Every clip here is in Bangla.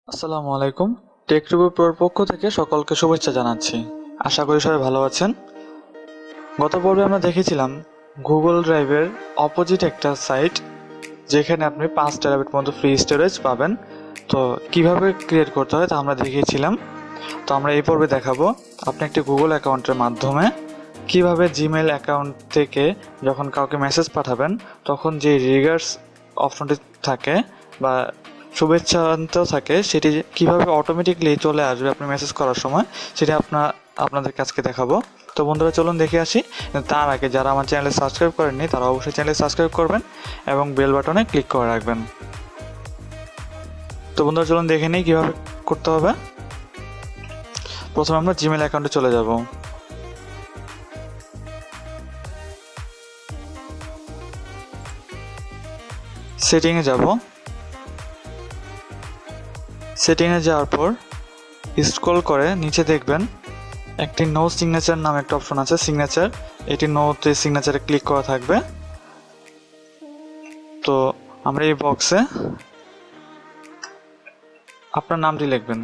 আসসালামু আলাইকুম। টেক রিভিউ প্রোর পক্ষ থেকে সকলকে শুভেচ্ছা জানাচ্ছি। আশা করি সবাই ভালো আছেন। গত পর্বে আমরা দেখেছিলাম গুগল ড্রাইভের অপোজিট একটা সাইট যেখানে আপনি 5 টেরাবাইট পর্যন্ত ফ্রি স্টোরেজ পাবেন। তো কিভাবে ক্রিয়েট করতে হয় তা আমরা দেখিয়েছিলাম। তো আমরা এই পর্বে দেখাবো আপনি একটি গুগল অ্যাকাউন্টের মাধ্যমে কিভাবে জিমেল অ্যাকাউন্ট থেকে যখন কাউকে মেসেজ পাঠাবেন তখন যে রিগার্স অপশনটি থাকে বা শুভেচ্ছান্ত থাকে সেটি কিভাবে অটোমেটিকলি চলে আসবে আপনি মেসেজ করার সময় সেটি আপনাদের কাছকে দেখাবো। তো বন্ধুরা চলুন দেখে আসি। তার আগে যারা আমার চ্যানেলে সাবস্ক্রাইব করেননি তারা অবশ্যই চ্যানেলে সাবস্ক্রাইব করবেন এবং বেল বাটনে ক্লিক করে রাখবেন। তো বন্ধুরা চলুন দেখে নিই কীভাবে করতে হবে। প্রথমে আমরা জিমেল অ্যাকাউন্টে চলে যাব। সেটিংয়ে যাব। সেটিংয়ে যাওয়ার পর স্ক্রল করে নিচে দেখবেন একটি নো সিগনেচার নামে একটা অপশন আছে, সিগনেচার। এটি নোতে সিগনেচারে ক্লিক করা থাকবে। তো আমরা এই বক্সে আপনার নামটি লিখবেন।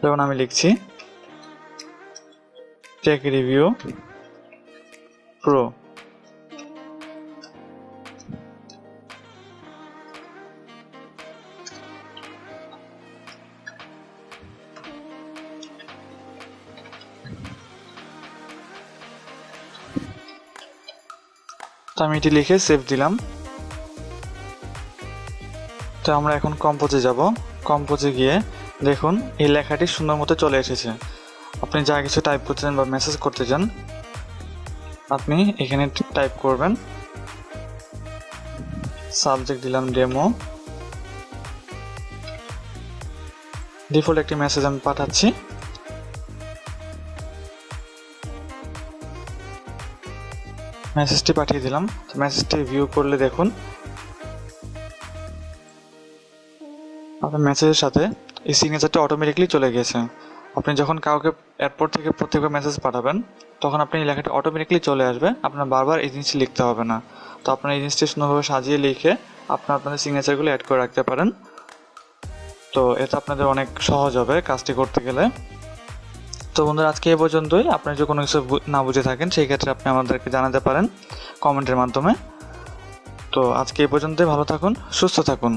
যেমন আমি লিখছি টেক রিভিউ প্রো। তো আমি এটি লিখে সেভ দিলাম। তো আমরা এখন কম্পোজে যাব। কম্পোজে গিয়ে দেখুন এই লেখাটি সুন্দর মতো চলে এসেছে। আপনি যা কিছু টাইপ করতে চান বা মেসেজ করতে চান আপনি এখানে টাইপ করবেন। সাবজেক্ট দিলাম ডেমো। ডিফল্ট একটি মেসেজ আমি পাঠাচ্ছি। মেসেজটি পাঠিয়ে দিলাম। মেসেজটি ভিউ করলে দেখুন আপনার মেসেজের সাথে এই সিগনেচারটা অটোমেটিকলি চলে গেছে। আপনি যখন কাউকে এরপর থেকে প্রত্যেকবার মেসেজ পাঠাবেন তখন আপনি এই লেখাটি অটোমেটিকলি চলে আসবে, আপনার বারবার এই জিনিসটি লিখতে হবে না। তো আপনার এই জিনিসটি সুন্দরভাবে সাজিয়ে লিখে আপনাদের সিগনেচারগুলো অ্যাড করে রাখতে পারেন। তো এটা আপনাদের অনেক সহজ হবে কাজটি করতে গেলে। তো বন্ধুরা আজকে এই পর্যন্তই। আপনি যদি কোনো কিছু না বুঝে থাকেন সেই ক্ষেত্রে আপনি আমাদেরকে জানাতে পারেন কমেন্টের মাধ্যমে। তো আজকে এই পর্যন্তই। ভালো থাকুন, সুস্থ থাকুন।